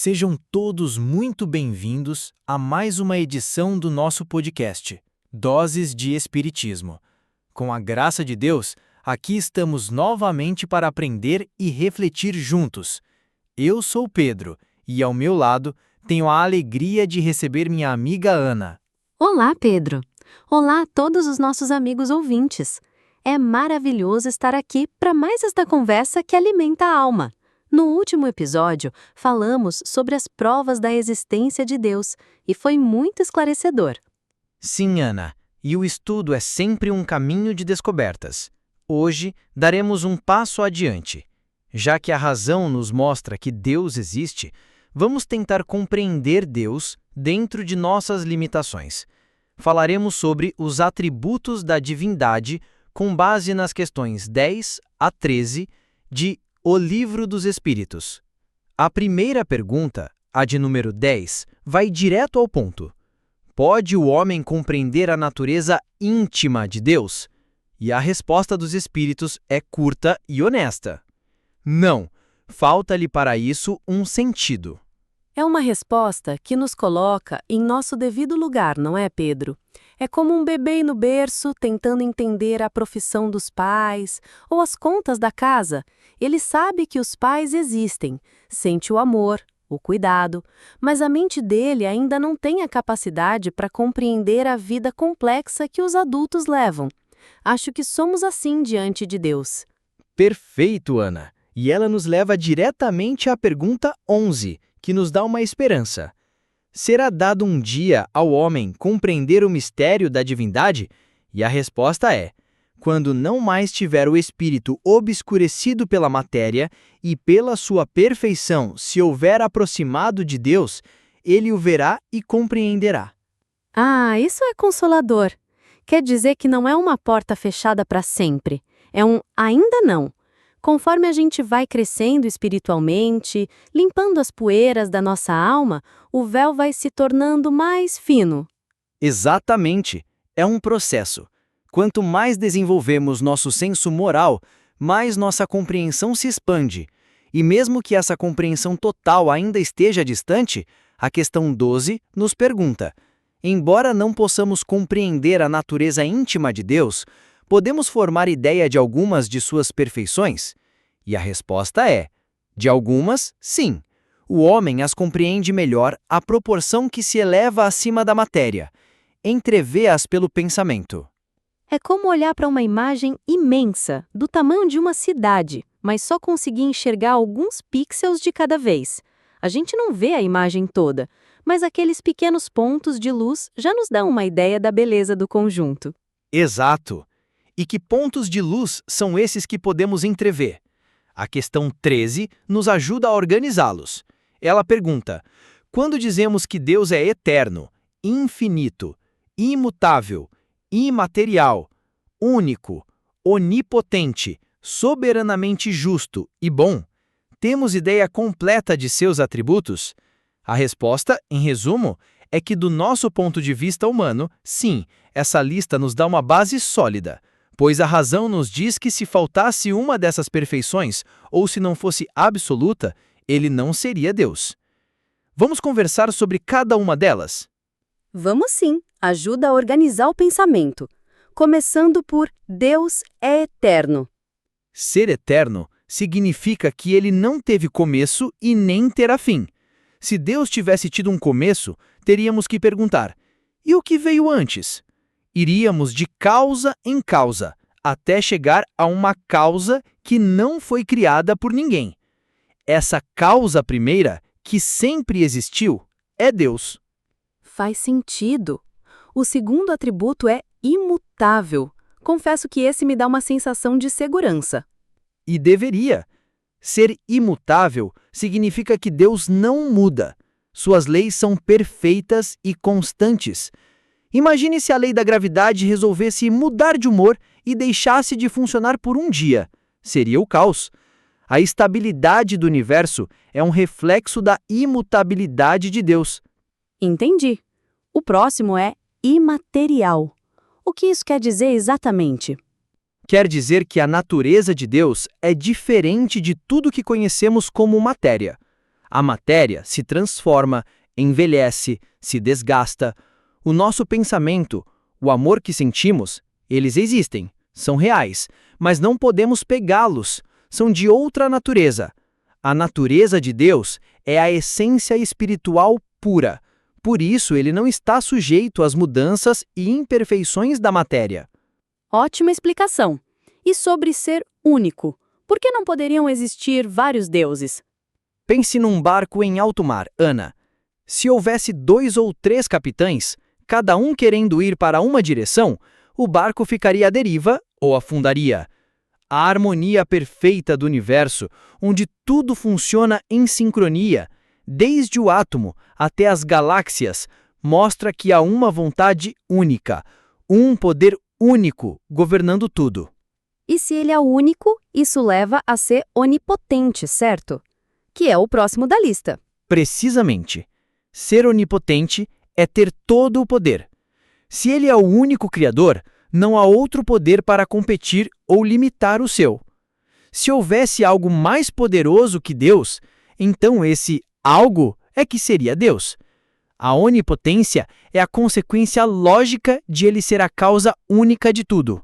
Sejam todos muito bem-vindos a mais uma edição do nosso podcast, Doses de Espiritismo. Com a graça de Deus, aqui estamos novamente para aprender e refletir juntos. Eu sou Pedro e, ao meu lado, tenho a alegria de receber minha amiga Ana. Olá, Pedro! Olá a todos os nossos amigos ouvintes! É maravilhoso estar aqui para mais esta conversa que alimenta a alma. No último episódio, falamos sobre as provas da existência de Deus e foi muito esclarecedor. Sim, Ana, e o estudo é sempre um caminho de descobertas. Hoje, daremos um passo adiante. Já que a razão nos mostra que Deus existe, vamos tentar compreender Deus dentro de nossas limitações. Falaremos sobre os atributos da divindade com base nas questões 10 a 13 de O Livro dos Espíritos. A primeira pergunta, a de número 10, vai direto ao ponto. Pode o homem compreender a natureza íntima de Deus? E a resposta dos espíritos é curta e honesta. Não, falta-lhe para isso um sentido. É uma resposta que nos coloca em nosso devido lugar, não é, Pedro? É como um bebê no berço tentando entender a profissão dos pais ou as contas da casa. Ele sabe que os pais existem, sente o amor, o cuidado, mas a mente dele ainda não tem a capacidade para compreender a vida complexa que os adultos levam. Acho que somos assim diante de Deus. Perfeito, Ana. E ela nos leva diretamente à pergunta 11, que nos dá uma esperança. Será dado um dia ao homem compreender o mistério da divindade? E a resposta é: quando não mais tiver o espírito obscurecido pela matéria e pela sua perfeição se houver aproximado de Deus, ele o verá e compreenderá. Ah, isso é consolador. Quer dizer que não é uma porta fechada para sempre. É um ainda não. Conforme a gente vai crescendo espiritualmente, limpando as poeiras da nossa alma, o véu vai se tornando mais fino. Exatamente. É um processo. Quanto mais desenvolvemos nosso senso moral, mais nossa compreensão se expande. E mesmo que essa compreensão total ainda esteja distante, a questão 12 nos pergunta: embora não possamos compreender a natureza íntima de Deus, podemos formar ideia de algumas de suas perfeições? E a resposta é: de algumas, sim. O homem as compreende melhor à proporção que se eleva acima da matéria. Entrevê-as pelo pensamento. É como olhar para uma imagem imensa, do tamanho de uma cidade, mas só conseguir enxergar alguns pixels de cada vez. A gente não vê a imagem toda, mas aqueles pequenos pontos de luz já nos dão uma ideia da beleza do conjunto. Exato. E que pontos de luz são esses que podemos entrever? A questão 13 nos ajuda a organizá-los. Ela pergunta: quando dizemos que Deus é eterno, infinito, imutável, imaterial, único, onipotente, soberanamente justo e bom, temos ideia completa de seus atributos? A resposta, em resumo, é que do nosso ponto de vista humano, sim, essa lista nos dá uma base sólida. Pois a razão nos diz que se faltasse uma dessas perfeições, ou se não fosse absoluta, ele não seria Deus. Vamos conversar sobre cada uma delas? Vamos sim, ajuda a organizar o pensamento. Começando por Deus é eterno. Ser eterno significa que ele não teve começo e nem terá fim. Se Deus tivesse tido um começo, teríamos que perguntar: e o que veio antes? Iríamos de causa em causa, até chegar a uma causa que não foi criada por ninguém. Essa causa primeira, que sempre existiu, é Deus. Faz sentido. O segundo atributo é imutável. Confesso que esse me dá uma sensação de segurança. E deveria. Ser imutável significa que Deus não muda. Suas leis são perfeitas e constantes. Imagine se a lei da gravidade resolvesse mudar de humor e deixasse de funcionar por um dia. Seria o caos. A estabilidade do universo é um reflexo da imutabilidade de Deus. Entendi. O próximo é imaterial. O que isso quer dizer exatamente? Quer dizer que a natureza de Deus é diferente de tudo que conhecemos como matéria. A matéria se transforma, envelhece, se desgasta. O nosso pensamento, o amor que sentimos, eles existem, são reais, mas não podemos pegá-los, são de outra natureza. A natureza de Deus é a essência espiritual pura. Por isso, ele não está sujeito às mudanças e imperfeições da matéria. Ótima explicação. E sobre ser único? Por que não poderiam existir vários deuses? Pense num barco em alto mar, Ana. Se houvesse 2 ou 3 capitães, cada um querendo ir para uma direção, o barco ficaria à deriva ou afundaria. A harmonia perfeita do universo, onde tudo funciona em sincronia, desde o átomo até as galáxias, mostra que há uma vontade única, um poder único governando tudo. E se ele é único, isso leva a ser onipotente, certo? Que é o próximo da lista. Precisamente. Ser onipotente é ter todo o poder. Se ele é o único criador, não há outro poder para competir ou limitar o seu. Se houvesse algo mais poderoso que Deus, então esse algo é que seria Deus. A onipotência é a consequência lógica de ele ser a causa única de tudo.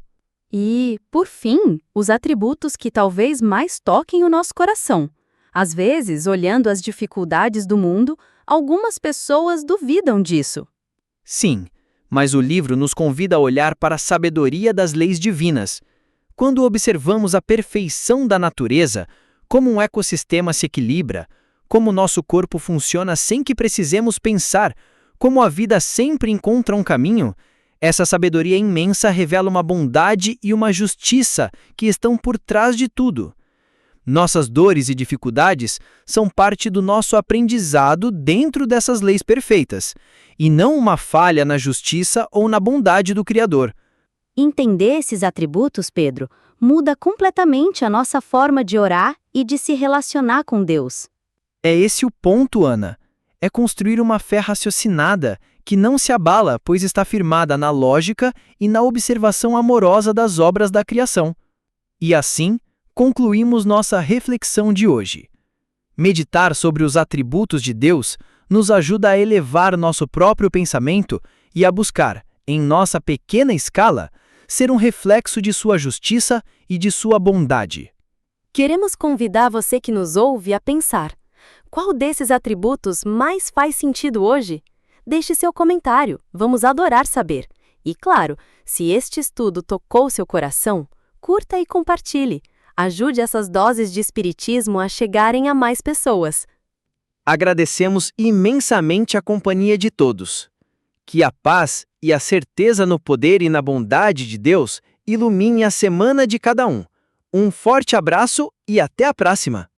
E, por fim, os atributos que talvez mais toquem o nosso coração. Às vezes, olhando as dificuldades do mundo, algumas pessoas duvidam disso. Sim, mas o livro nos convida a olhar para a sabedoria das leis divinas. Quando observamos a perfeição da natureza, como um ecossistema se equilibra, como nosso corpo funciona sem que precisemos pensar, como a vida sempre encontra um caminho, essa sabedoria imensa revela uma bondade e uma justiça que estão por trás de tudo. Nossas dores e dificuldades são parte do nosso aprendizado dentro dessas leis perfeitas, e não uma falha na justiça ou na bondade do Criador. Entender esses atributos, Pedro, muda completamente a nossa forma de orar e de se relacionar com Deus. É esse o ponto, Ana. É construir uma fé raciocinada, que não se abala, pois está firmada na lógica e na observação amorosa das obras da criação. E assim, concluímos nossa reflexão de hoje. Meditar sobre os atributos de Deus nos ajuda a elevar nosso próprio pensamento e a buscar, em nossa pequena escala, ser um reflexo de sua justiça e de sua bondade. Queremos convidar você que nos ouve a pensar: qual desses atributos mais faz sentido hoje? Deixe seu comentário, vamos adorar saber. E claro, se este estudo tocou seu coração, curta e compartilhe. Ajude essas doses de espiritismo a chegarem a mais pessoas. Agradecemos imensamente a companhia de todos. Que a paz e a certeza no poder e na bondade de Deus ilumine a semana de cada um. Um forte abraço e até a próxima!